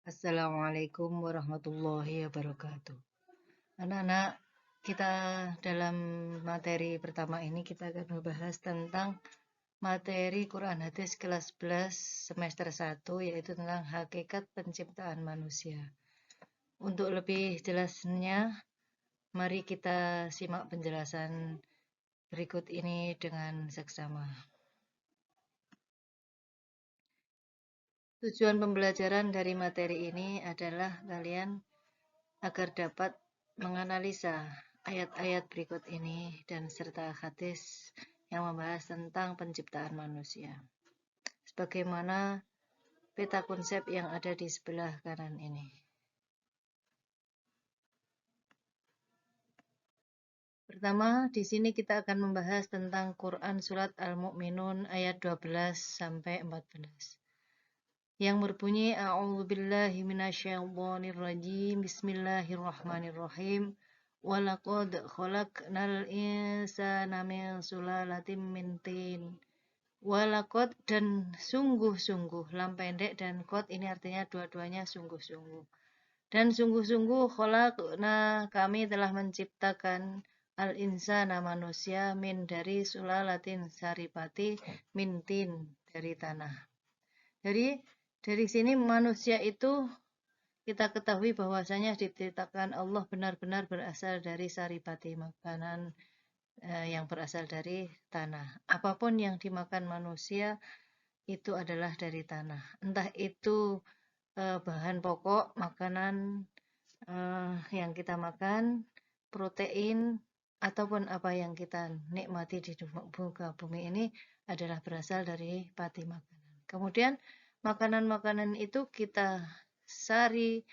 Assalamualaikum warahmatullahi wabarakatuh. Anak-anak, kita dalam materi pertama ini kita akan membahas tentang materi Quran Hadis kelas 11 semester 1 yaitu tentang hakikat penciptaan manusia. Untuk lebih jelasnya, mari kita simak penjelasan berikut ini dengan seksama. Tujuan pembelajaran dari materi ini adalah kalian agar dapat menganalisa ayat-ayat berikut ini dan serta hadis yang membahas tentang penciptaan manusia. Sebagaimana peta konsep yang ada di sebelah kanan ini. Pertama, di sini kita akan membahas tentang Quran Surat Al-Mu'minun ayat 12 sampai 14. Yang berbunyi A'udzubillahi minasyaitonirrajim. Bismillahirrahmanirrahim. Walaqad khalaqnal insana min sulalatin min tin. Walaqad dan sungguh-sungguh, lam pendek dan qad ini artinya dua-duanya sungguh-sungguh. Dan sungguh-sungguh khalaqna kami telah menciptakan al insana manusia min dari sulalatin saripati min tin dari tanah. Jadi dari sini manusia itu kita ketahui bahwasanya diciptakan Allah benar-benar berasal dari saripati makanan yang berasal dari tanah. Apapun yang dimakan manusia itu adalah dari tanah. Entah itu bahan pokok makanan yang kita makan, protein, ataupun apa yang kita nikmati di muka bumi ini adalah berasal dari pati makanan. Kemudian makanan-makanan itu kita saring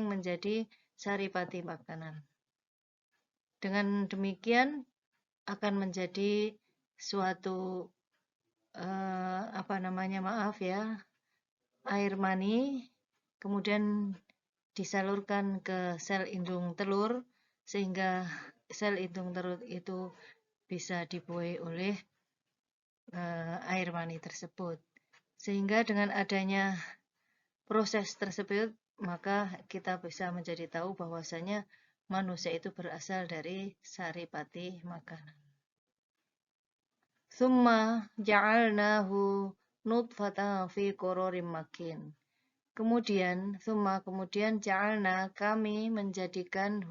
menjadi saripati makanan. Dengan demikian akan menjadi suatu air mani, kemudian disalurkan ke sel indung telur sehingga sel indung telur itu bisa dibuai oleh air mani tersebut. Sehingga dengan adanya proses tersebut maka kita bisa menjadi tahu bahwasanya manusia itu berasal dari saripati makanan. Summa ja'alnahu nutfatan fi qararin makin. Kemudian ja'alna kami menjadikan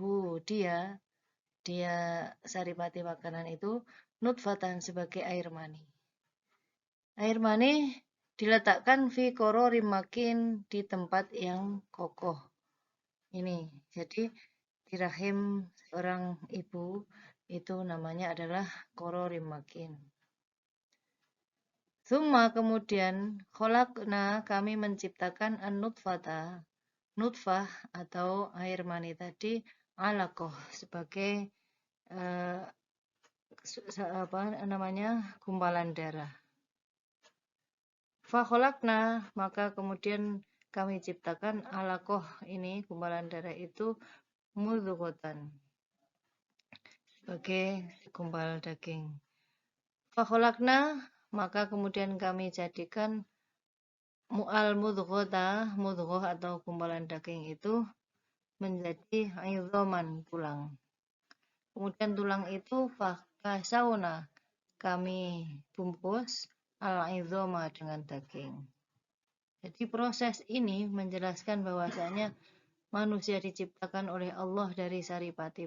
dia saripati makanan itu nutfatan sebagai air mani. Air mani diletakkan fi qararin makin di tempat yang kokoh. Ini, jadi di rahim seorang ibu itu namanya adalah qararin makin. Kemudian khalaqna kami menciptakan nutfah atau air mani tadi alaqah sebagai gumpalan darah. Fakholakna maka kemudian kami ciptakan alaqah ini gumpalan darah itu mudghatan sebagai gumpal daging. Fakholakna maka kemudian kami jadikan mudghah atau gumpalan daging itu menjadi idhaman tulang. Kemudian tulang itu fakasauna kami bungkus al-idhama dengan daging. Jadi proses ini menjelaskan bahwasanya manusia diciptakan oleh Allah dari saripati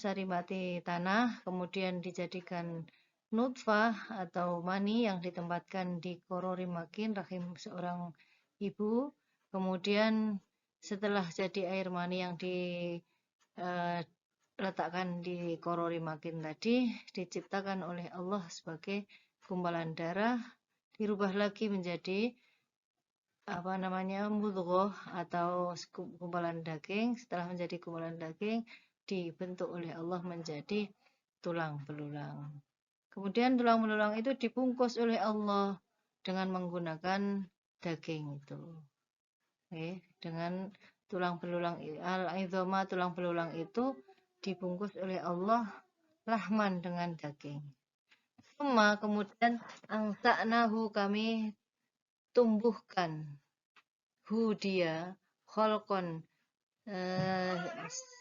saripati tanah, kemudian dijadikan nutfah atau mani yang ditempatkan di qararin makin rahim seorang ibu. Kemudian setelah jadi air mani yang diletakkan di qararin makin tadi diciptakan oleh Allah sebagai gumpalan darah, dirubah lagi menjadi mudghah atau gumpalan daging. Setelah menjadi gumpalan daging dibentuk oleh Allah menjadi tulang belulang. Kemudian tulang belulang itu dibungkus oleh Allah dengan menggunakan daging itu. Dengan tulang belulang al-idhama tulang belulang itu dibungkus oleh Allah lahman dengan daging. Kemudian angsa'nahu kami tumbuhkan dia kholqon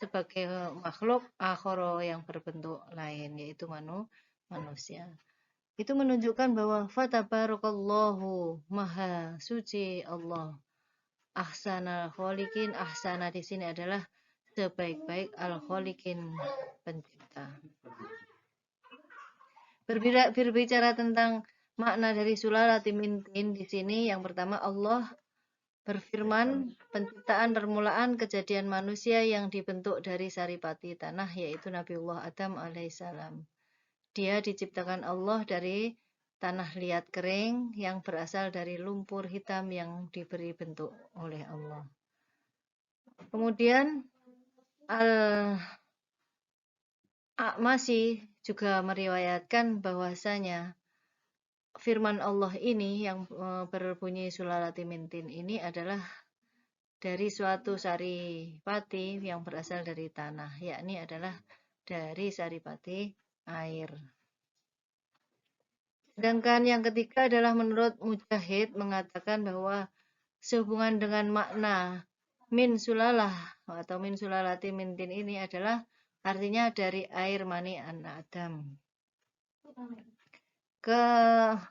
sebagai makhluk akhara yang berbentuk lain, yaitu manusia. Itu menunjukkan bahwa fatabarakallahu, maha suci Allah. Ahsanal kholiqin, ahsana di sini adalah sebaik-baik al-kholiqin, pencipta. Berbicara tentang makna dari sulalati min tin di sini, yang pertama Allah berfirman penciptaan permulaan kejadian manusia yang dibentuk dari saripati tanah, yaitu Nabiullah Adam alaihissalam. Dia diciptakan Allah dari tanah liat kering yang berasal dari lumpur hitam yang diberi bentuk oleh Allah. Kemudian Al-A'masy juga meriwayatkan bahwasanya firman Allah ini yang berbunyi sulalati mintin ini adalah dari suatu saripati yang berasal dari tanah, yakni adalah dari saripati air. Sedangkan yang ketiga adalah menurut Mujahid mengatakan bahwa sehubungan dengan makna min sulalah atau min sulalati mintin ini adalah artinya dari air mani anak Adam. Keempat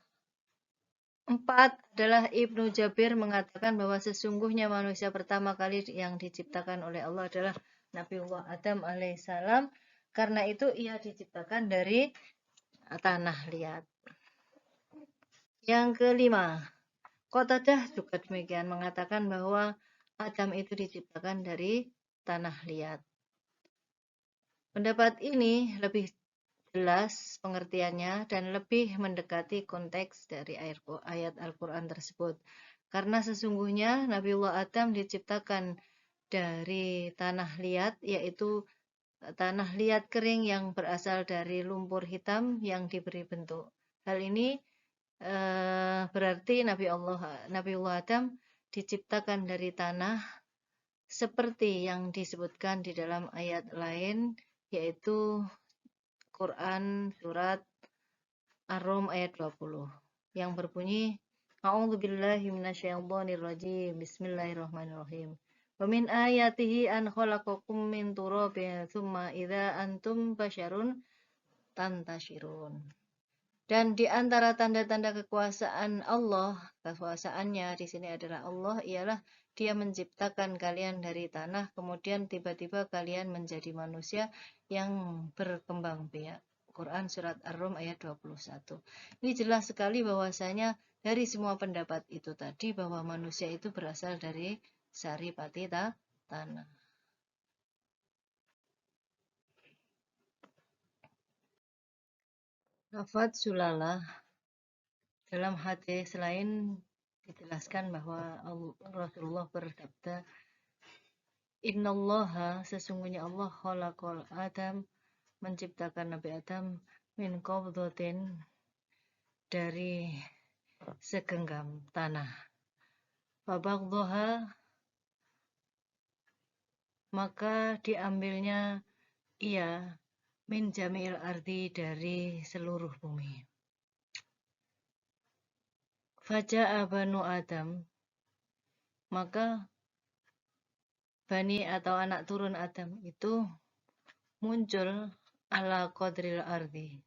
adalah Ibnu Jabir mengatakan bahwa sesungguhnya manusia pertama kali yang diciptakan oleh Allah adalah Nabiullah Adam alaihissalam. Karena itu ia diciptakan dari tanah liat. Yang kelima, Qatadah juga demikian mengatakan bahwa Adam itu diciptakan dari tanah liat. Pendapat ini lebih jelas pengertiannya dan lebih mendekati konteks dari ayat Al-Quran tersebut. Karena sesungguhnya Nabiullah Adam diciptakan dari tanah liat, yaitu tanah liat kering yang berasal dari lumpur hitam yang diberi bentuk. Hal ini berarti Nabiullah Adam diciptakan dari tanah seperti yang disebutkan di dalam ayat lain, yaitu Quran surat Ar-Rum ayat 20 yang berbunyi A'udzubillahi minasyaitonirrajim. Bismillahirrahmanirrahim. Wa min ayatihi an khalaqakum min turabin tsumma idza antum basyarun tantashirun. Dan di antara tanda-tanda kekuasaan Allah, kekuasaannya di sini adalah Allah, ialah Dia menciptakan kalian dari tanah, kemudian tiba-tiba kalian menjadi manusia yang berkembang biak. Quran surat Ar-Rum ayat 21. Ini jelas sekali bahwasanya dari semua pendapat itu tadi bahwa manusia itu berasal dari saripati tanah. Lafaz sulalah dalam hadis lain dijelaskan bahwa Rasulullah bersabda, Innallaha, sesungguhnya Allah khalaqal Adam, menciptakan Nabi Adam min qabdatin, dari segenggam tanah. Fabaghdhaha, maka diambilnya ia min jami'il ardi, dari seluruh bumi. Faja'a banu Adam, maka Bani atau anak turun Adam itu muncul ala qadril ardi,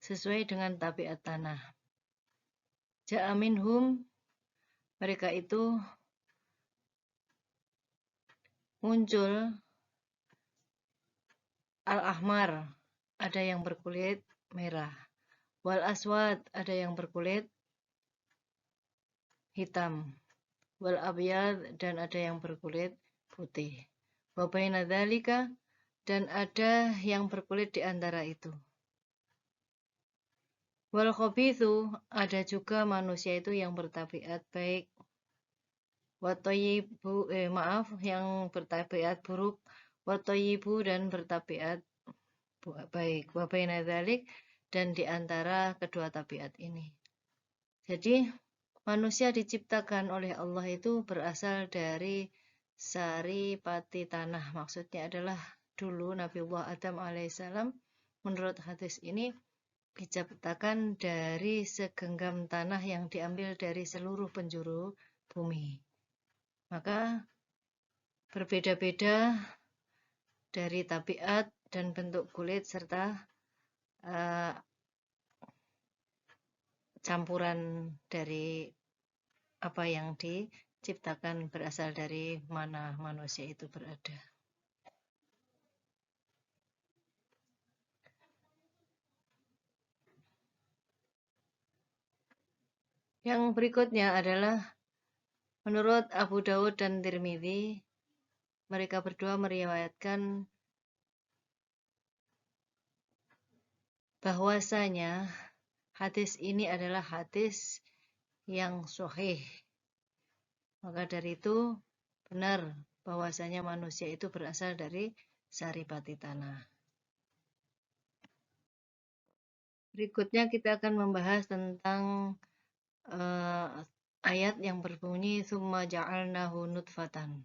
sesuai dengan tabiat tanah. Ja'a minhum, mereka itu muncul al-ahmar, ada yang berkulit merah. Wal aswad, ada yang berkulit hitam. Wal abyad, dan ada yang berkulit putih. Wa baina dzalika, dan ada yang berkulit di antara itu. Wal khabithu, ada juga manusia itu yang bertabiat baik. Watoyibu, yang bertabiat buruk. Watoyibu, dan bertabiat baik. Wa baina dzalik, dan di antara kedua tabiat ini. Jadi manusia diciptakan oleh Allah itu berasal dari saripati tanah. Maksudnya adalah dulu Nabiullah Adam alaihissalam menurut hadis ini diciptakan dari segenggam tanah yang diambil dari seluruh penjuru bumi. Maka berbeda-beda dari tabiat dan bentuk kulit serta campuran dari apa yang diciptakan berasal dari mana manusia itu berada. Yang berikutnya adalah menurut Abu Dawud dan Tirmidzi, mereka berdua meriwayatkan bahwasanya hadis ini adalah hadis yang sahih. Maka dari itu benar bahwasanya manusia itu berasal dari saripati tanah. Berikutnya kita akan membahas tentang ayat yang berbunyi summa ja'alnahu nutfatan.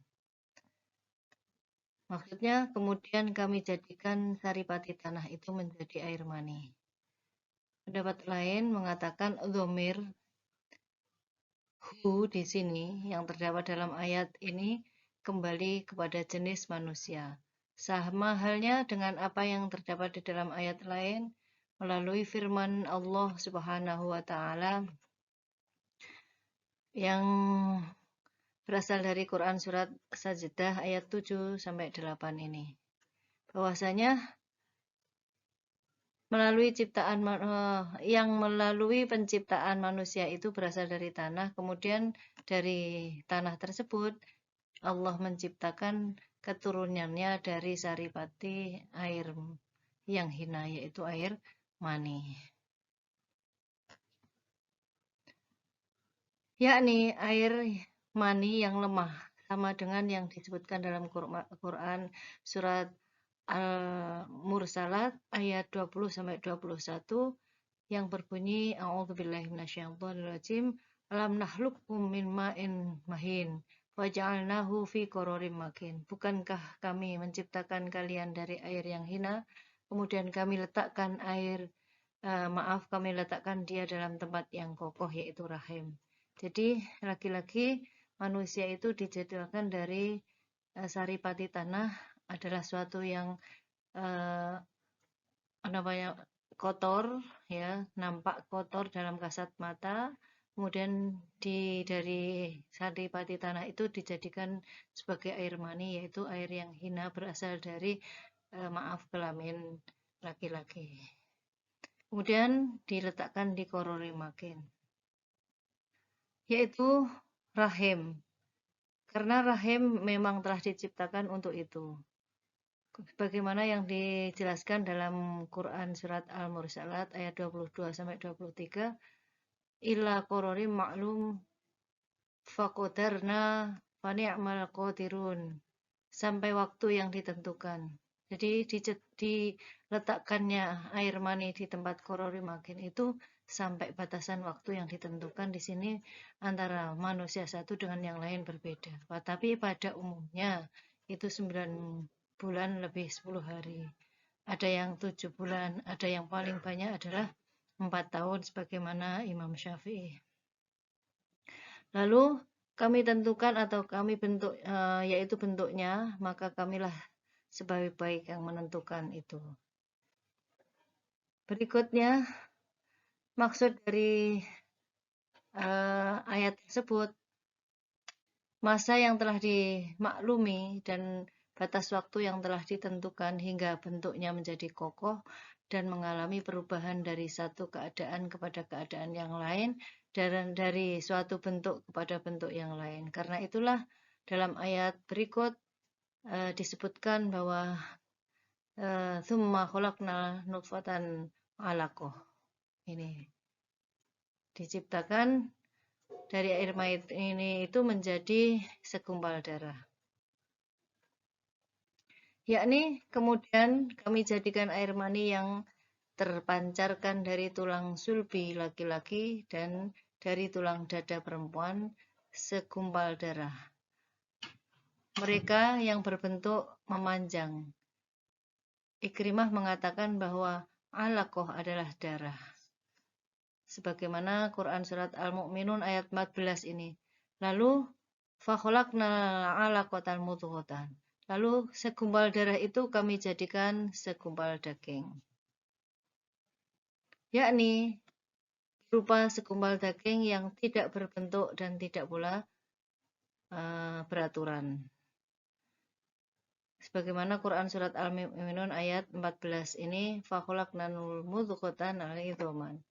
Maksudnya kemudian kami jadikan saripati tanah itu menjadi air mani. Pendapat lain mengatakan dhamir hu di sini yang terdapat dalam ayat ini kembali kepada jenis manusia. Sama halnya dengan apa yang terdapat di dalam ayat lain melalui firman Allah Subhanahu wa taala yang berasal dari Quran surat Sajdah ayat 7 sampai 8 ini. Bahwasanya melalui penciptaan manusia itu berasal dari tanah, kemudian dari tanah tersebut Allah menciptakan keturunannya dari saripati air yang hina, yaitu air mani. Yakni air mani yang lemah, sama dengan yang disebutkan dalam Quran surat Al-Mursalat ayat 20 sampai 21 yang berbunyi a'udzubillahi minasyaitonirrajim alam nakhluqkum min ma'in mahin waja'alnahu fi qararim makin. Bukankah kami menciptakan kalian dari air yang hina, kemudian kami letakkan kami letakkan dia dalam tempat yang kokoh, yaitu rahim. Jadi laki-laki manusia itu dijadikan dari saripati tanah adalah suatu yang kotor, ya, nampak kotor dalam kasat mata. Kemudian dari saripati tanah itu dijadikan sebagai air mani, yaitu air yang hina berasal dari kelamin laki-laki. Kemudian diletakkan di korori makin, yaitu rahim. Karena rahim memang telah diciptakan untuk itu. Bagaimana yang dijelaskan dalam Quran surat Al-Mursalat ayat 22 sampai 23, illa qararim ma'lum faqadarna fa ni'mal qadirun, sampai waktu yang ditentukan. Jadi diletakkannya air mani di tempat korori makin itu sampai batasan waktu yang ditentukan. Di sini antara manusia satu dengan yang lain berbeda. Tapi pada umumnya itu 9 bulan lebih 10 hari. Ada yang 7 bulan, ada yang paling banyak adalah 4 tahun sebagaimana Imam Syafi'i. Lalu kami tentukan atau kami bentuk, yaitu bentuknya, maka kamilah sebaik-baik yang menentukan itu. Berikutnya, maksud dari ayat tersebut, masa yang telah dimaklumi dan batas waktu yang telah ditentukan hingga bentuknya menjadi kokoh dan mengalami perubahan dari satu keadaan kepada keadaan yang lain, dan dari suatu bentuk kepada bentuk yang lain. Karena itulah dalam ayat berikut disebutkan bahwa tsumma khalaqna nutfatan 'alaqah. Ini diciptakan dari air mani ini itu menjadi segumpal darah. Yakni kemudian kami jadikan air mani yang terpancarkan dari tulang sulbi laki-laki dan dari tulang dada perempuan segumpal darah. Mereka yang berbentuk memanjang. Ikrimah mengatakan bahwa alaqah adalah darah. Sebagaimana Quran surat Al-Mu'minun ayat 14 ini. Lalu Fakholaknal alaqatan mudghatan. Lalu segumpal darah itu kami jadikan segumpal daging. Yakni berupa segumpal daging yang tidak berbentuk dan tidak pula beraturan. Sebagaimana Quran surat Al-Mu'minun ayat 14 ini, fakholaknal mudghatan al-idhoman.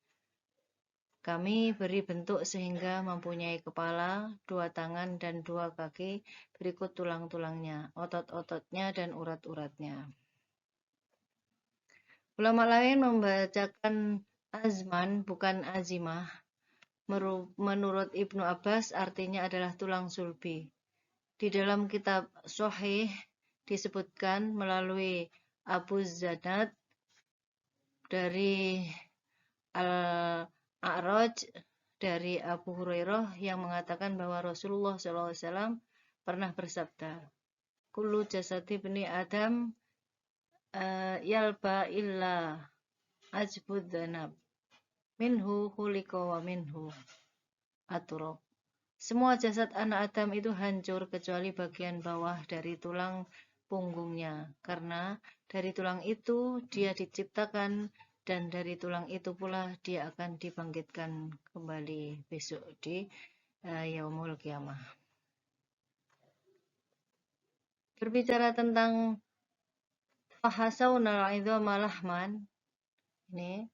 Kami beri bentuk sehingga mempunyai kepala, 2 tangan, dan 2 kaki, berikut tulang-tulangnya, otot-ototnya, dan urat-uratnya. Ulama lain membacakan azman, bukan azimah. Menurut Ibnu Abbas, artinya adalah tulang sulbi. Di dalam kitab Sahih disebutkan melalui Abu Zanad dari Al-A'raj dari Abu Hurairah yang mengatakan bahwa Rasulullah SAW pernah bersabda, kullu jasadi bni Adam yalba illa ajbud dhanab minhu khuliqa wa minhu aturab. Semua jasad anak Adam itu hancur kecuali bagian bawah dari tulang punggungnya, karena dari tulang itu dia diciptakan dan dari tulang itu pula dia akan dibangkitkan kembali besok di yaumul kiamah. Berbicara tentang fahasaunal idhama lahman, ini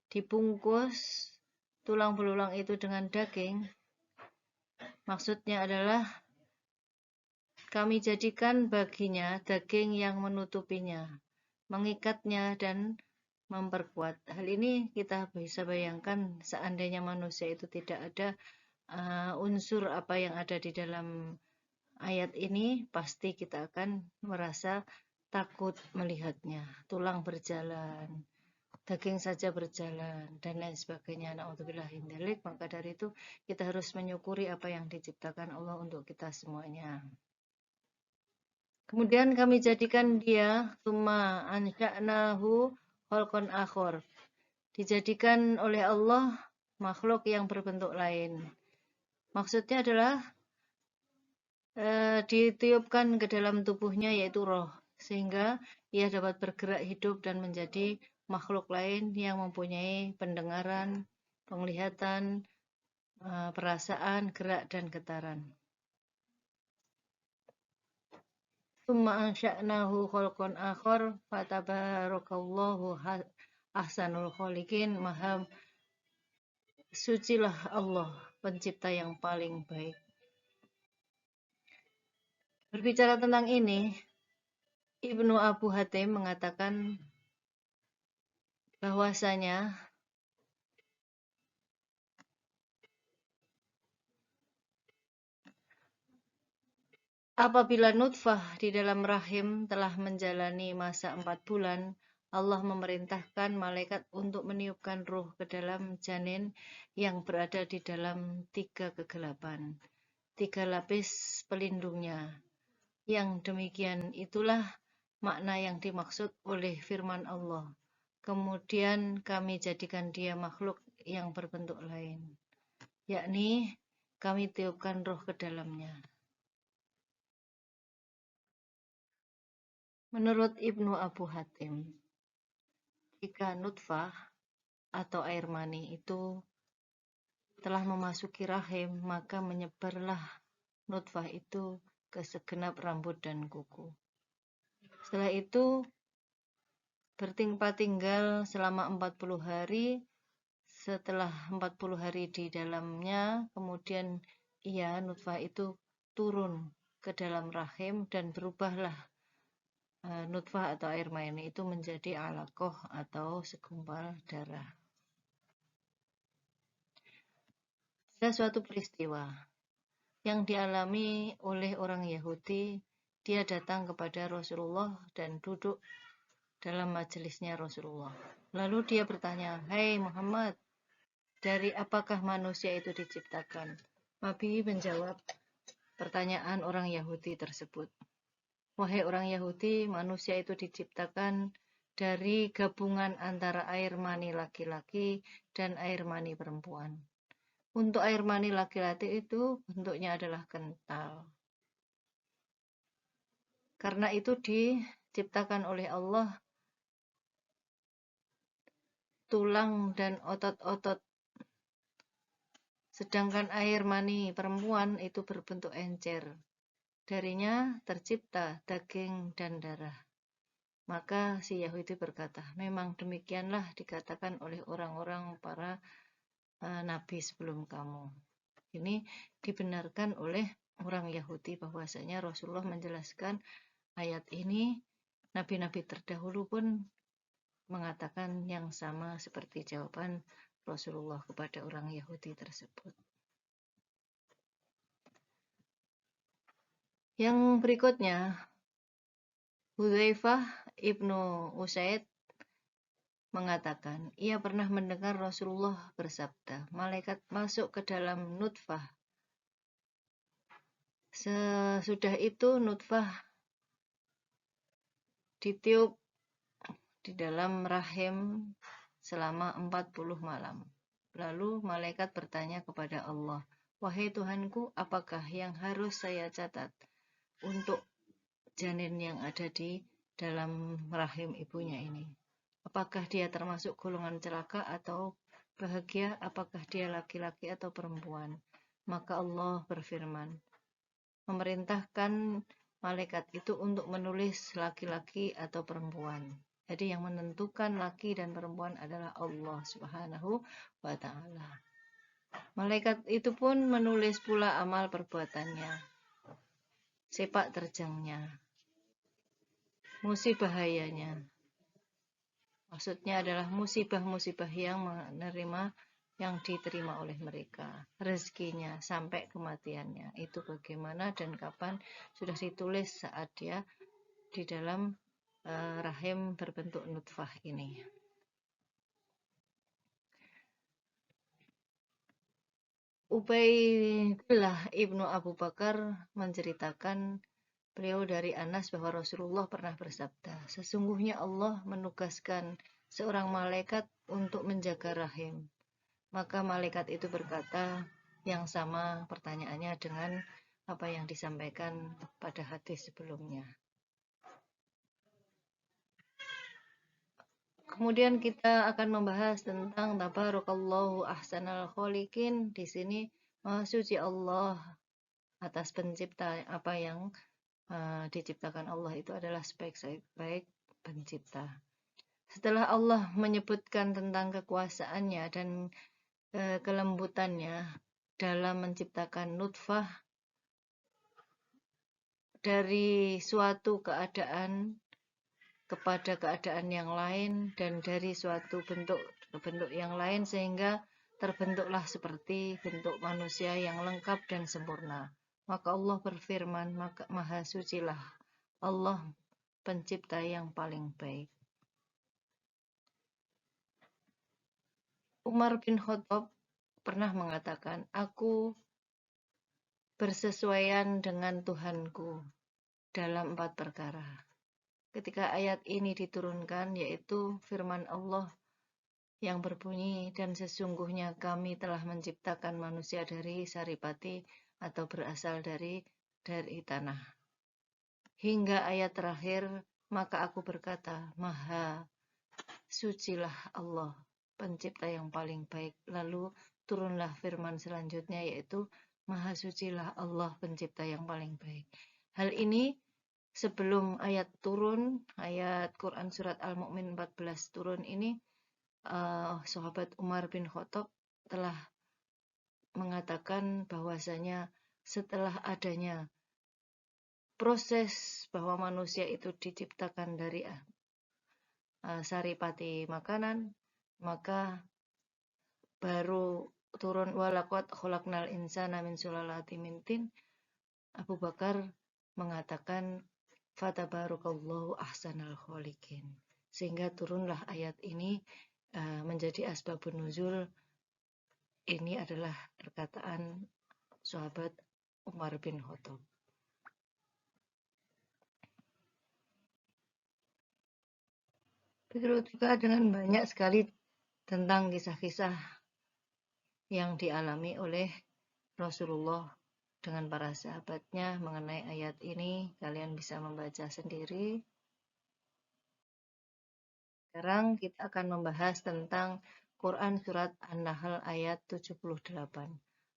dibungkus tulang belulang itu dengan daging. Maksudnya adalah kami jadikan baginya daging yang menutupinya, mengikatnya dan memperkuat. Hal ini kita bisa bayangkan seandainya manusia itu tidak ada unsur apa yang ada di dalam ayat ini, pasti kita akan merasa takut melihatnya. Tulang berjalan, daging saja berjalan, dan lain sebagainya. Na'udzubillahi min dzalik. Maka dari itu kita harus menyukuri apa yang diciptakan Allah untuk kita semuanya. Kemudian kami jadikan dia tsumma ansha'nahu khalqan akhar. Dijadikan oleh Allah makhluk yang berbentuk lain. Maksudnya adalah ditiupkan ke dalam tubuhnya yaitu roh, sehingga ia dapat bergerak hidup dan menjadi makhluk lain yang mempunyai pendengaran, penglihatan, perasaan, gerak, dan getaran. Tsumma ansha'nahu khalqan akhar fatabarakallahu ahsanul khaliqin. Maha sucilah Allah, pencipta yang paling baik. Berbicara tentang ini, Ibnu Abu Hatim mengatakan bahwasanya apabila nutfah di dalam rahim telah menjalani masa 4 bulan, Allah memerintahkan malaikat untuk meniupkan ruh ke dalam janin yang berada di dalam 3 kegelapan, 3 lapis pelindungnya. Yang demikian itulah makna yang dimaksud oleh firman Allah. Kemudian kami jadikan dia makhluk yang berbentuk lain, yakni kami tiupkan roh ke dalamnya. Menurut Ibnu Abu Hatim, jika nutfah atau air mani itu telah memasuki rahim, maka menyebarlah nutfah itu ke segenap rambut dan kuku. Setelah itu bertempat tinggal selama 40 hari. Setelah 40 hari di dalamnya, kemudian nutfah itu turun ke dalam rahim dan berubahlah nutfah atau air mani itu menjadi alaqah atau segumpal darah. Ada suatu peristiwa yang dialami oleh orang Yahudi. Dia datang kepada Rasulullah dan duduk dalam majelisnya Rasulullah. Lalu dia bertanya, "Hai Muhammad, dari apakah manusia itu diciptakan?" Nabi menjawab pertanyaan orang Yahudi tersebut. "Wahai orang Yahudi, manusia itu diciptakan dari gabungan antara air mani laki-laki dan air mani perempuan. Untuk air mani laki-laki itu bentuknya adalah kental. Karena itu diciptakan oleh Allah tulang dan otot-otot. Sedangkan air mani perempuan itu berbentuk encer. Darinya tercipta daging dan darah. Maka si Yahudi berkata, memang demikianlah dikatakan oleh orang-orang para nabi sebelum kamu. Ini dibenarkan oleh orang Yahudi bahwasanya Rasulullah menjelaskan ayat ini, nabi-nabi terdahulu pun mengatakan yang sama seperti jawaban Rasulullah kepada orang Yahudi tersebut. Yang berikutnya, Hudzaifah ibnu Usaid mengatakan, ia pernah mendengar Rasulullah bersabda, malaikat masuk ke dalam nutfah. Sesudah itu nutfah ditiup di dalam rahim selama 40 malam. Lalu malaikat bertanya kepada Allah, wahai Tuhanku, apakah yang harus saya catat untuk janin yang ada di dalam rahim ibunya ini? Apakah dia termasuk golongan celaka atau bahagia? Apakah dia laki-laki atau perempuan? Maka Allah berfirman, memerintahkan malaikat itu untuk menulis laki-laki atau perempuan. Jadi yang menentukan laki dan perempuan adalah Allah Subhanahu wa Ta'ala. Malaikat itu pun menulis pula amal perbuatannya, sepak terjangnya, musibahayanya. Maksudnya adalah musibah-musibah yang diterima oleh mereka, rezekinya sampai kematiannya. Itu bagaimana dan kapan sudah ditulis saat dia di dalam rahim berbentuk nutfah ini. Ubaidillah ibnu Abu Bakar menceritakan beliau dari Anas bahwa Rasulullah pernah bersabda, sesungguhnya Allah menugaskan seorang malaikat untuk menjaga rahim. Maka malaikat itu berkata yang sama pertanyaannya dengan apa yang disampaikan pada hadis sebelumnya. Kemudian kita akan membahas tentang tabarakallahu ahsanal khaliqin. Di sini Maha Suci Allah atas pencipta, apa yang diciptakan Allah itu adalah sebaik-baik pencipta. Setelah Allah menyebutkan tentang kekuasaannya dan kelembutannya dalam menciptakan nutfah dari suatu keadaan kepada keadaan yang lain dan dari suatu bentuk yang lain sehingga terbentuklah seperti bentuk manusia yang lengkap dan sempurna. Maka Allah berfirman, maka maha sucilah Allah pencipta yang paling baik. Umar bin Khattab pernah mengatakan, aku bersesuaian dengan Tuhanku dalam 4 perkara. Ketika ayat ini diturunkan, yaitu firman Allah yang berbunyi, dan sesungguhnya kami telah menciptakan manusia dari saripati atau berasal dari tanah. Hingga ayat terakhir, maka aku berkata, maha sucilah Allah, pencipta yang paling baik. Lalu turunlah firman selanjutnya, yaitu maha sucilah Allah, pencipta yang paling baik. Hal ini sebelum ayat turun, ayat Quran surat Al-Mu'min 14 turun ini, sahabat Umar bin Khattab telah mengatakan bahwasanya setelah adanya proses bahwa manusia itu diciptakan dari saripati makanan, maka baru turun walaqad khalaqnal insana min sulalatin min tin. Abu Bakar mengatakan fatabarakallahu ahsanal khaliqin, sehingga turunlah ayat ini menjadi asbabun nuzul. Ini adalah perkataan sahabat Umar bin Khattab. Begitu juga dengan banyak sekali tentang kisah-kisah yang dialami oleh Rasulullah dengan para sahabatnya mengenai ayat ini. Kalian bisa membaca sendiri. Sekarang kita akan membahas tentang Quran Surat An-Nahl ayat 78.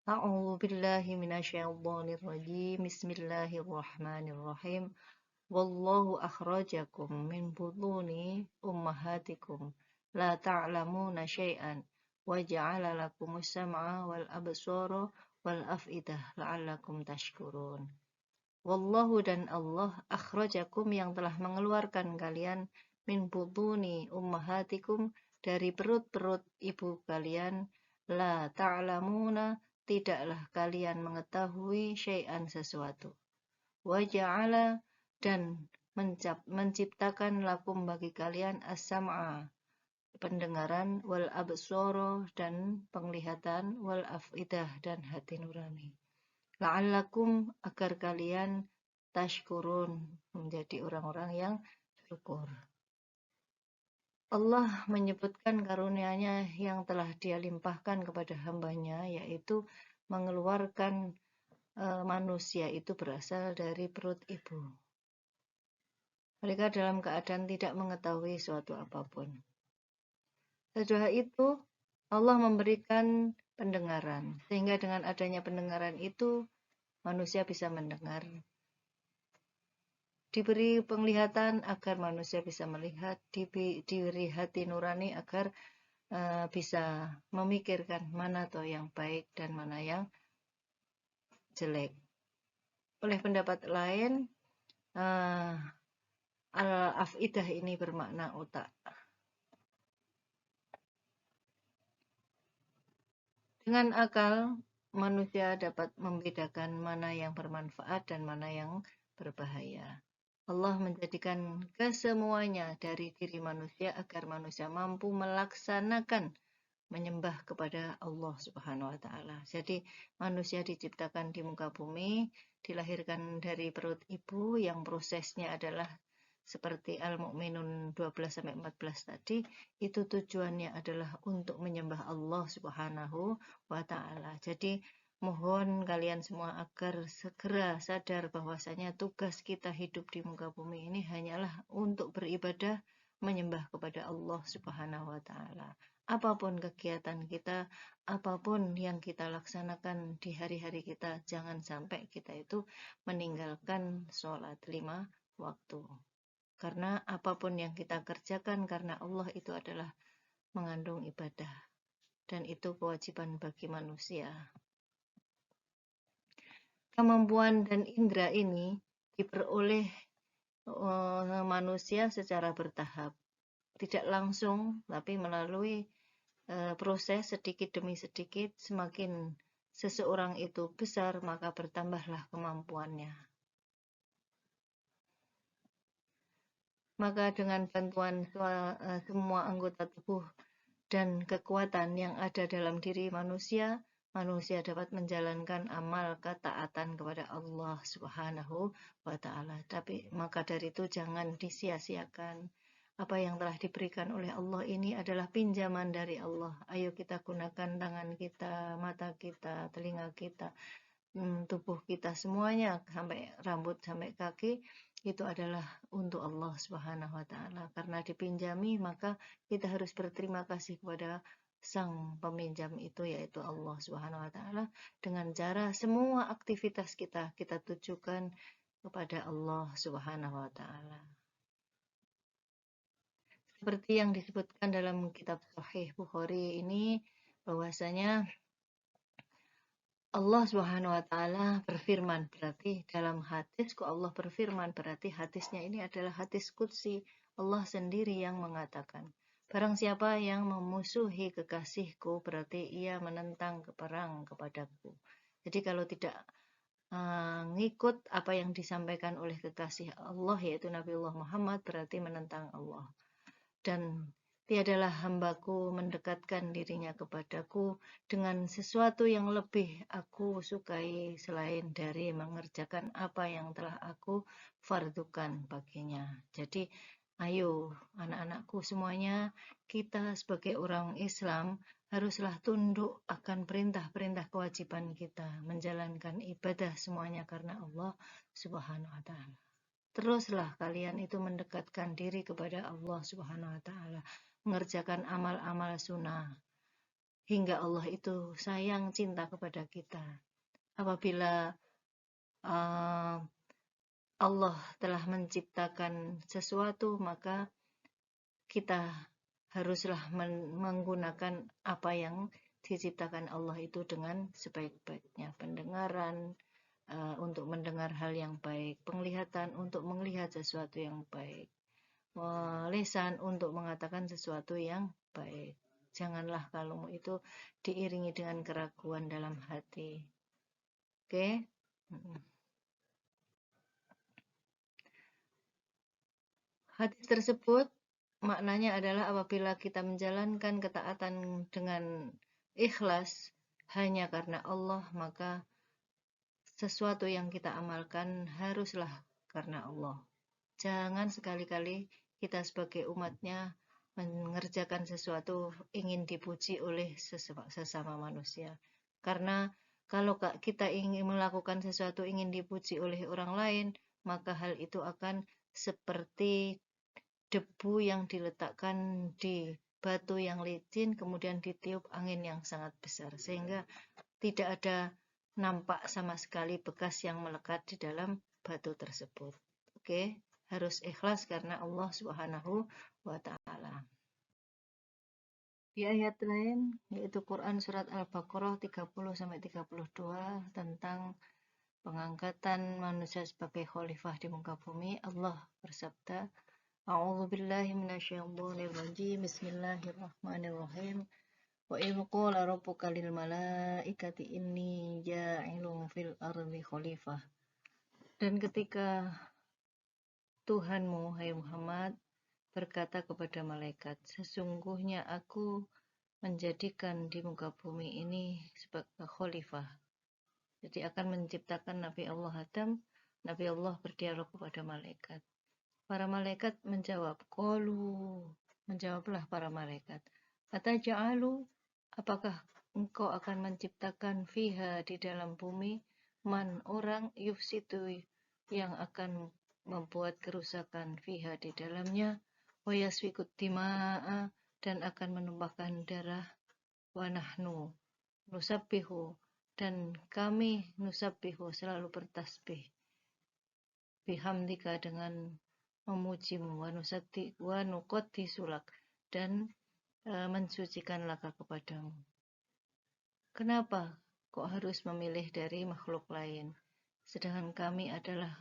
A'udzu billahi minasyaitonir rajim. Bismillahirrahmanirrahim. Wallahu akhrajakum min butuni ummahatikum la ta'lamuna syai'an wa ja'ala lakumus sam'a wal absara wal af'idah la'allakum tashkurun. Wallahu dan Allah akhrajakum yang telah mengeluarkan kalian min butuni ummahatikum dari perut-perut ibu kalian la ta'lamuna tidaklah kalian mengetahui syai'an sesuatu wa ja'ala dan menciptakan lakum bagi kalian as-sam'a pendengaran wal absara dan penglihatan wal afidah dan hati nurani la'allakum agar kalian tashkurun menjadi orang-orang yang syukur. Allah menyebutkan karunia-Nya yang telah Dia limpahkan kepada hamba-Nya, yaitu mengeluarkan manusia itu berasal dari perut ibu. Mereka dalam keadaan tidak mengetahui suatu apapun. Setelah itu Allah memberikan pendengaran, sehingga dengan adanya pendengaran itu manusia bisa mendengar. Diberi penglihatan agar manusia bisa melihat, diberi hati nurani agar bisa memikirkan mana toh yang baik dan mana yang jelek. Oleh pendapat lain, al-afidah ini bermakna otak. Dengan akal, manusia dapat membedakan mana yang bermanfaat dan mana yang berbahaya. Allah menjadikan kesemuanya dari diri manusia agar manusia mampu melaksanakan menyembah kepada Allah Subhanahu wa taala. Jadi manusia diciptakan di muka bumi, dilahirkan dari perut ibu yang prosesnya adalah seperti Al-Mu'minun 12-14 tadi, itu tujuannya adalah untuk menyembah Allah Subhanahu wa taala. Jadi mohon kalian semua agar segera sadar bahwasanya tugas kita hidup di muka bumi ini hanyalah untuk beribadah menyembah kepada Allah Subhanahu wa taala. Apapun kegiatan kita, apapun yang kita laksanakan di hari-hari kita, jangan sampai kita itu meninggalkan sholat 5 waktu. Karena apapun yang kita kerjakan karena Allah itu adalah mengandung ibadah. Dan itu kewajiban bagi manusia. Kemampuan dan indera ini diperoleh manusia secara bertahap. Tidak langsung, tapi melalui proses sedikit demi sedikit. Semakin seseorang itu besar, maka bertambahlah kemampuannya. Maka dengan bantuan semua anggota tubuh dan kekuatan yang ada dalam diri manusia, manusia dapat menjalankan amal ketaatan kepada Allah Subhanahu wa taala. Tapi maka dari itu jangan disia-siakan. Apa yang telah diberikan oleh Allah ini adalah pinjaman dari Allah. Ayo kita gunakan tangan kita, mata kita, telinga kita, tubuh kita semuanya sampai rambut sampai kaki itu adalah untuk Allah Subhanahu wa taala. Karena dipinjami maka kita harus berterima kasih kepada sang peminjam itu yaitu Allah Subhanahu wa taala dengan cara semua aktivitas kita tujukan kepada Allah Subhanahu wa taala. Seperti yang disebutkan dalam kitab Sahih Bukhari ini bahwasanya Allah Subhanahu wa taala berfirman, berarti dalam hadis kok Allah berfirman, berarti hadisnya ini adalah hadis qudsi. Allah sendiri yang mengatakan, barang siapa yang memusuhi kekasihku berarti ia menentang perang kepadaku. Jadi kalau tidak ngikut apa yang disampaikan oleh kekasih Allah yaitu Nabiullah Muhammad berarti menentang Allah. Dan tiadalah hambaku mendekatkan dirinya kepadaku dengan sesuatu yang lebih aku sukai selain dari mengerjakan apa yang telah aku fardukan baginya. Jadi Ayo, anak-anakku semuanya, kita sebagai orang Islam haruslah tunduk akan perintah-perintah kewajiban kita, menjalankan ibadah semuanya karena Allah Subhanahu wa taala. Teruslah kalian itu mendekatkan diri kepada Allah Subhanahu wa taala, mengerjakan amal-amal sunnah hingga Allah itu sayang cinta kepada kita. Apabila uh, Allah telah menciptakan sesuatu, maka kita haruslah menggunakan apa yang diciptakan Allah itu dengan sebaik-baiknya. Pendengaran untuk mendengar hal yang baik, penglihatan untuk melihat sesuatu yang baik, lisan untuk mengatakan sesuatu yang baik. Janganlah kalungmu itu diiringi dengan keraguan dalam hati. Oke? Hadis tersebut maknanya adalah apabila kita menjalankan ketaatan dengan ikhlas hanya karena Allah, maka sesuatu yang kita amalkan haruslah karena Allah. Jangan sekali-kali kita sebagai umatnya mengerjakan sesuatu ingin dipuji oleh sesama manusia. Karena kalau kita ingin melakukan sesuatu ingin dipuji oleh orang lain, maka hal itu akan seperti debu yang diletakkan di batu yang licin kemudian ditiup angin yang sangat besar sehingga tidak ada nampak sama sekali bekas yang melekat di dalam batu tersebut. Oke, harus ikhlas karena Allah Subhanahu wa taala. Di ayat lain yaitu Quran surat Al-Baqarah 30 sampai 32 tentang pengangkatan manusia sebagai khalifah di muka bumi, Allah bersabda, A'udzu billahi minasyaitonir rajim. Bismillahirrahmanirrahim. Wa idz qala rabbuka lil malaikati inni ja'ilun fil ardi khalifah. Dan ketika Tuhanmu, hai Muhammad, berkata kepada malaikat, sesungguhnya aku menjadikan di muka bumi ini sebagai khalifah. Jadi akan menciptakan Nabi Allah Adam, Nabi Allah berdialog kepada malaikat. Para malaikat menjawab, qalu, menjawablah para malaikat, ataja'alu, apakah engkau akan menciptakan fiha di dalam bumi man orang yufsitu yang akan membuat kerusakan fiha di dalamnya, wa yasfikut dima'a, dan akan menumpahkan darah, wa nahnu nusabbihu, dan kami nusabbihu selalu bertasbih, bihamdika dengan memujimu, wa nuqaddi sulak, dan mensucikan laka kepadamu. Kenapa kok harus memilih dari makhluk lain, sedangkan kami adalah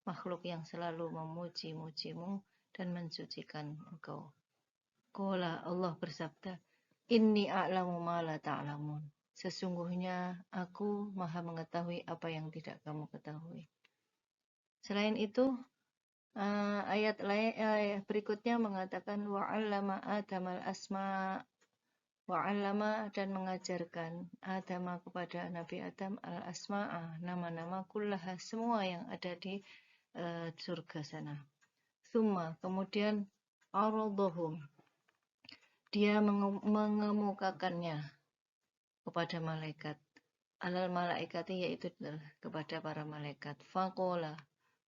makhluk yang selalu memuji-mujimu dan mensucikan engkau. Qala, Allah bersabda, inni a'lamu ma la ta'lamun. Sesungguhnya aku maha mengetahui apa yang tidak kamu ketahui. Selain itu, ayat berikutnya mengatakan wa'allama Adamal asma, wa'allama, dan mengajarkan Adam kepada Nabi Adam al-asma'a, nama-nama kullaha, semua yang ada di surga sana. Summa, kemudian aradhahum, dia mengemukakannya kepada malaikat, alal malaikati, yaitu kepada para malaikat. Faqala,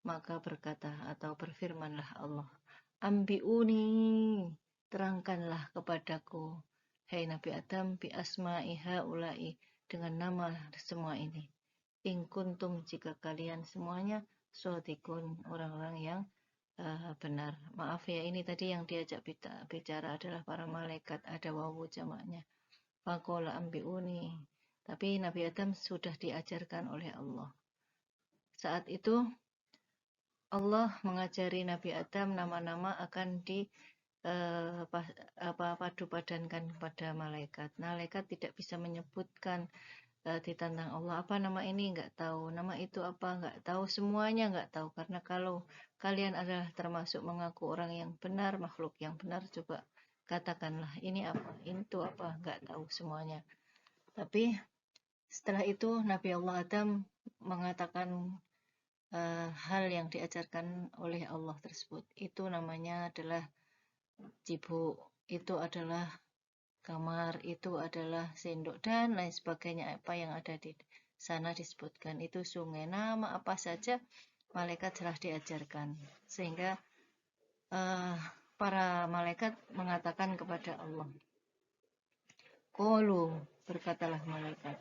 maka berkata atau berfirmanlah Allah, ambiuni, terangkanlah kepadaku, hai Nabi Adam, bi asma'i haula'i, dengan nama semua ini. In kuntum, jika kalian semuanya shodiqun, orang-orang yang benar. Maaf ya, ini tadi yang diajak bicara adalah para malaikat, ada wawu jamaknya. Faqala ambiuni, tapi Nabi Adam sudah diajarkan oleh Allah. Saat itu Allah mengajari Nabi Adam nama-nama akan padu-padankan kepada malaikat. Malaikat tidak bisa menyebutkan ditantang Allah, apa nama ini, nggak tahu, nama itu apa, nggak tahu, semuanya nggak tahu. Karena kalau kalian adalah termasuk mengaku orang yang benar, makhluk yang benar, coba katakanlah ini apa, itu apa, nggak tahu semuanya. Tapi setelah itu Nabi Allah Adam mengatakan hal yang diajarkan oleh Allah tersebut. Itu namanya adalah cibuk, itu adalah kamar, itu adalah sendok, dan lain sebagainya. Apa yang ada di sana disebutkan. Itu sungai, nama apa saja malaikat telah diajarkan. Sehingga para malaikat mengatakan kepada Allah, Qalu, berkatalah malaikat,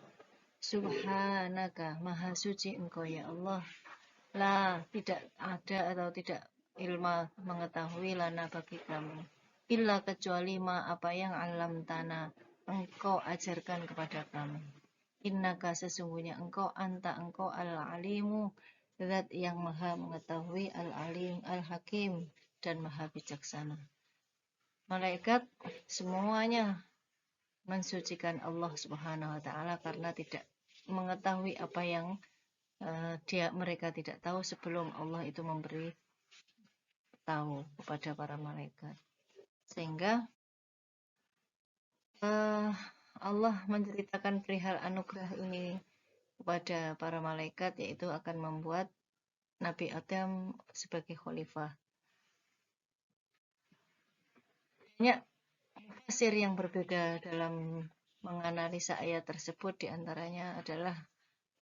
Subhanaka, maha suci engkau ya Allah. La, tidak ada atau tidak ilmu mengetahui lana bagi kami. Illa kecuali ma apa yang alam tanah engkau ajarkan kepada kami. Innaka sesungguhnya engkau anta engkau al-alimu, zat yang maha mengetahui, al-alim, al-hakim, dan maha bijaksana. Malaikat semuanya mensucikan Allah Subhanahu wa taala karena tidak mengetahui apa yang mereka tidak tahu sebelum Allah itu memberi tahu kepada para malaikat. Sehingga Allah menceritakan perihal anugerah ini kepada para malaikat, yaitu akan membuat Nabi Adam sebagai khalifah. Banyak tafsir yang berbeda dalam menganalisa ayat tersebut, diantaranya adalah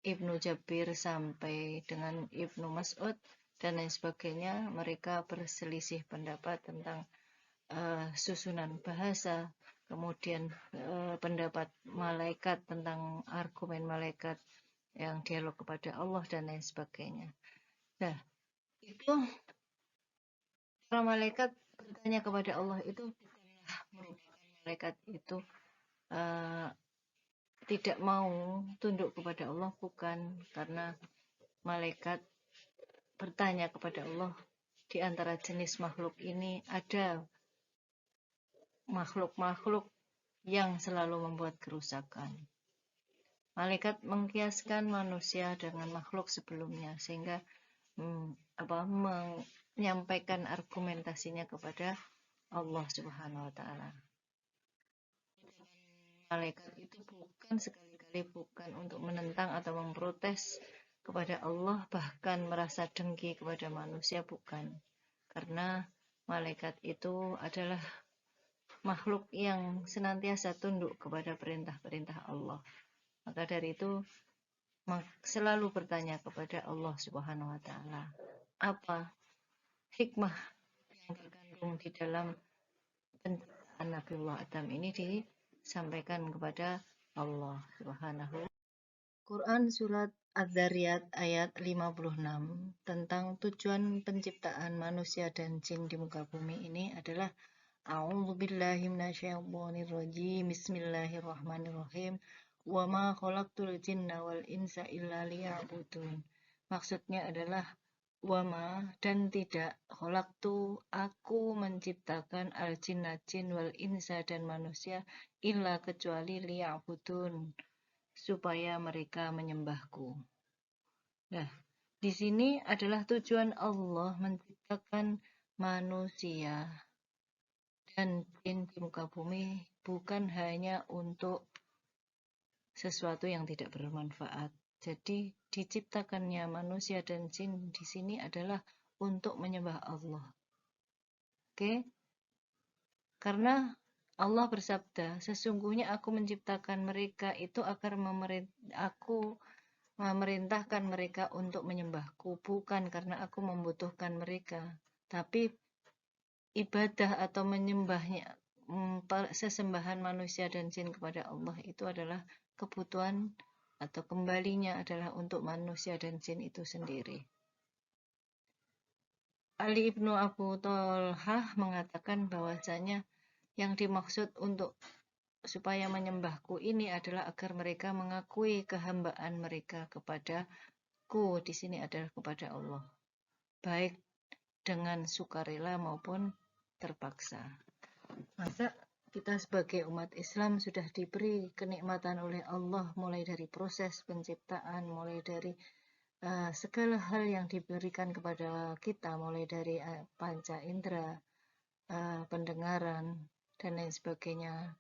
Ibnu Jabir sampai dengan Ibnu Mas'ud dan lain sebagainya. Mereka berselisih pendapat tentang susunan bahasa, kemudian pendapat malaikat tentang argumen malaikat yang dialog kepada Allah dan lain sebagainya. Nah, itu para malaikat bertanya kepada Allah itu bukanlah merupakan malaikat itu tidak mau tunduk kepada Allah, bukan, karena malaikat bertanya kepada Allah, di antara jenis makhluk ini ada makhluk-makhluk yang selalu membuat kerusakan. Malaikat mengkiaskan manusia dengan makhluk sebelumnya, sehingga menyampaikan argumentasinya kepada Allah Subhanahu wa taala. Malaikat itu bukan sekali-kali bukan untuk menentang atau memprotes kepada Allah, bahkan merasa dengki kepada manusia, bukan. Karena malaikat itu adalah makhluk yang senantiasa tunduk kepada perintah-perintah Allah. Maka dari itu selalu bertanya kepada Allah Subhanahu wa taala, apa hikmah yang terkandung di dalam penciptaan Nabiullah Adam ini disampaikan kepada Allah Subhanahu. Quran Surat Az-Zariyat ayat 56 tentang tujuan penciptaan manusia dan jin di muka bumi ini adalah A'udzubillahi minasyaitonirrajim. Bismillahirrahmanirrahim. Wa ma khalaqtul jinna wal insa illa liya'budun. Maksudnya adalah wama dan tidak khalaqtu aku menciptakan al jinna jin wal insa dan manusia illa kecuali liya'budun supaya mereka menyembahku. Nah, di sini adalah tujuan Allah menciptakan manusia dan jin di muka bumi bukan hanya untuk sesuatu yang tidak bermanfaat. Jadi diciptakannya manusia dan jin di sini adalah untuk menyembah Allah. Oke? Karena Allah bersabda, sesungguhnya aku menciptakan mereka itu agar aku memerintahkan mereka untuk menyembahku, bukan karena aku membutuhkan mereka, tapi ibadah atau menyembahnya, sesembahan manusia dan jin kepada Allah itu adalah kebutuhan atau kembalinya adalah untuk manusia dan jin itu sendiri. Ali ibnu Abu Thalhah mengatakan bahwasanya yang dimaksud untuk supaya menyembahku ini adalah agar mereka mengakui kehambaan mereka kepadaku, di sini adalah kepada Allah, baik dengan sukarela maupun terpaksa. Masa kita sebagai umat Islam sudah diberi kenikmatan oleh Allah, mulai dari proses penciptaan, mulai dari segala hal yang diberikan kepada kita, mulai dari panca indera, pendengaran, dan lain sebagainya,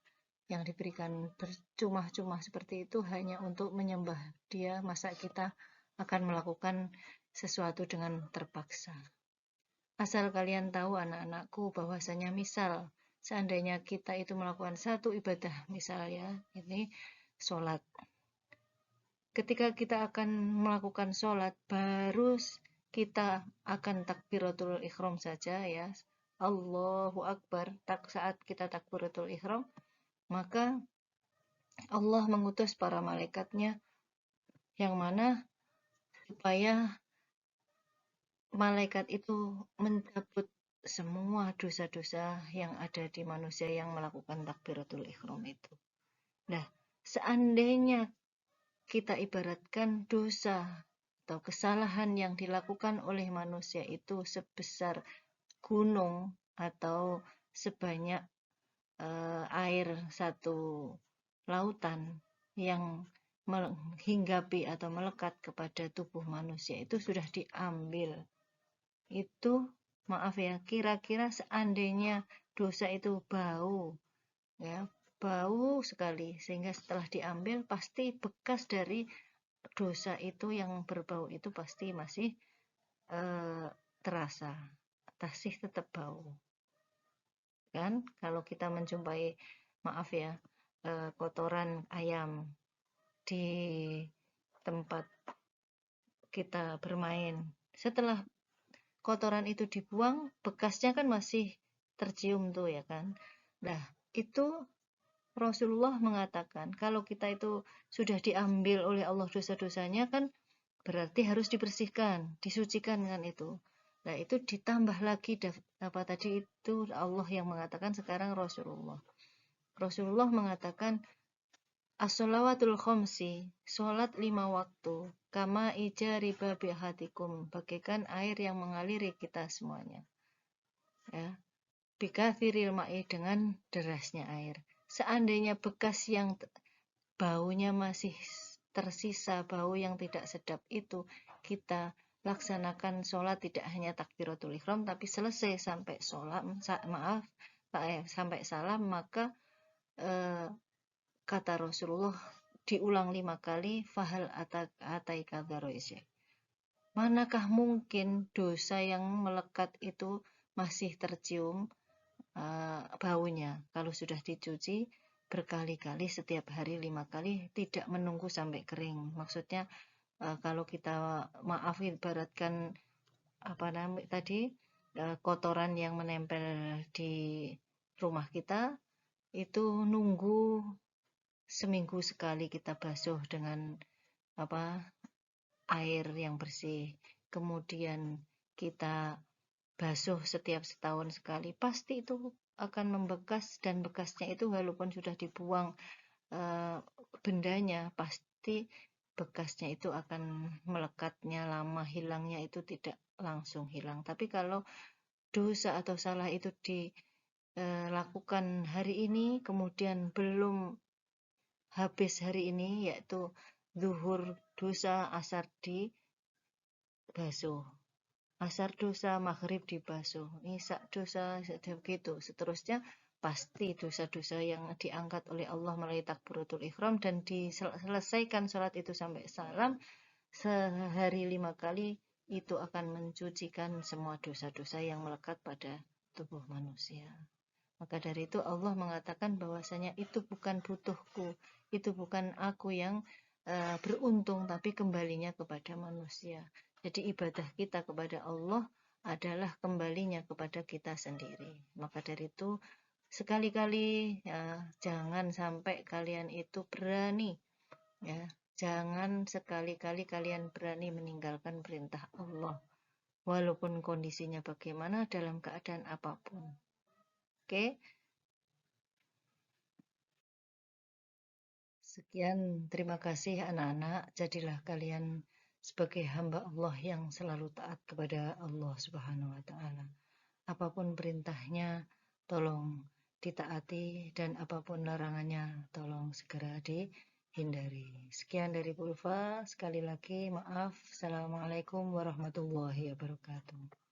yang diberikan bercuma-cuma seperti itu hanya untuk menyembah Dia. Masa kita akan melakukan sesuatu dengan terpaksa. Asal kalian tahu anak-anakku bahwasanya misal seandainya kita itu melakukan satu ibadah, misalnya ini sholat. Ketika kita akan melakukan sholat, baru kita akan takbiratul ikhram saja ya. Allahu Akbar, saat kita takbiratul ikhram, maka Allah mengutus para malaikatnya yang mana supaya malaikat itu mencabut semua dosa-dosa yang ada di manusia yang melakukan takbiratul ikhram itu. Nah, seandainya kita ibaratkan dosa atau kesalahan yang dilakukan oleh manusia itu sebesar gunung atau sebanyak air satu lautan yang menghinggapi atau melekat kepada tubuh manusia itu sudah diambil. Itu maaf ya, kira-kira seandainya dosa itu bau ya, bau sekali sehingga setelah diambil pasti bekas dari dosa itu yang berbau itu pasti masih terasa, masih tetap bau kan. Kalau kita menjumpai maaf ya kotoran ayam di tempat kita bermain, setelah kotoran itu dibuang, bekasnya kan masih tercium tuh ya kan. Nah, itu Rasulullah mengatakan kalau kita itu sudah diambil oleh Allah dosa-dosanya kan berarti harus dibersihkan, disucikan kan itu. Nah, itu ditambah lagi apa tadi itu Allah yang mengatakan, sekarang Rasulullah. Rasulullah mengatakan as-shalawatul khamsi, sholat 5 waktu, kama ijari babi hatikum, bagaikan air yang mengaliri kita semuanya. Ya, bikathiril ma'i, dengan derasnya air. Seandainya bekas yang baunya masih tersisa, bau yang tidak sedap itu, kita laksanakan sholat tidak hanya takbiratul ikhram, tapi selesai sampai sholat, sampai salam, maka kata Rasulullah diulang 5 kali, fahal ataika dharoisya. Manakah mungkin dosa yang melekat itu masih tercium baunya kalau sudah dicuci berkali-kali, setiap hari 5 kali, tidak menunggu sampai kering. Maksudnya kalau kita maaf ibaratkan apa namanya tadi kotoran yang menempel di rumah kita itu nunggu seminggu sekali kita basuh dengan apa air yang bersih, kemudian kita basuh setiap setahun sekali, pasti itu akan membekas, dan bekasnya itu walaupun sudah dibuang bendanya, pasti bekasnya itu akan melekatnya lama, hilangnya itu tidak langsung hilang. Tapi kalau dosa atau salah itu dilakukan hari ini, kemudian belum habis hari ini, yaitu zuhur dosa, asar dibasuh, asar dosa, maghrib dibasuh, isya dosa, begitu seterusnya. Pasti dosa-dosa yang diangkat oleh Allah melalui takbiratul ikhram dan diselesaikan sholat itu sampai salam sehari 5 kali, itu akan mencucikan semua dosa-dosa yang melekat pada tubuh manusia. Maka dari itu Allah mengatakan bahwasanya itu bukan butuhku, itu bukan aku yang beruntung, tapi kembalinya kepada manusia. Jadi ibadah kita kepada Allah adalah kembalinya kepada kita sendiri. Maka dari itu sekali-kali ya, jangan sampai kalian itu berani ya, jangan sekali-kali kalian berani meninggalkan perintah Allah walaupun kondisinya bagaimana, dalam keadaan apapun. Oke. Sekian, terima kasih anak-anak. Jadilah kalian sebagai hamba Allah yang selalu taat kepada Allah Subhanahu wa Ta'ala. Apapun perintahnya, tolong ditaati, dan apapun larangannya, tolong segera dihindari. Sekian dari Bu Ulfa. Sekali lagi maaf. Assalamualaikum warahmatullahi wabarakatuh.